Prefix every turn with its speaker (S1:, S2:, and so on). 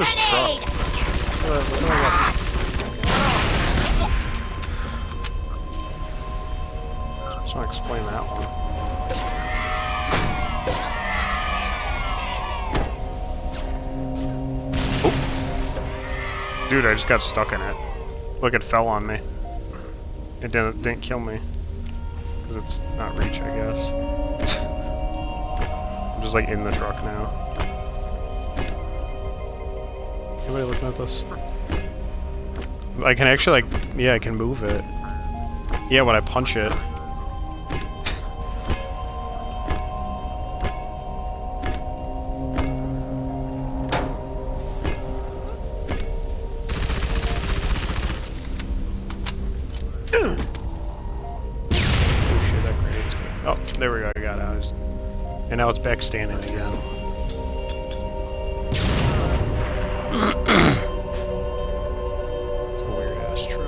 S1: at this truck. Look at that. Just want to explain that one. Oh. Dude, I just got stuck in it. Look, it fell on me. It didn't kill me. Because it's not reach, I guess. I'm just like in the truck now. Anybody looking at this? I can actually like, yeah, I can move it. Yeah, when I punch it. Oh, there we go, I got it. And now it's back standing again.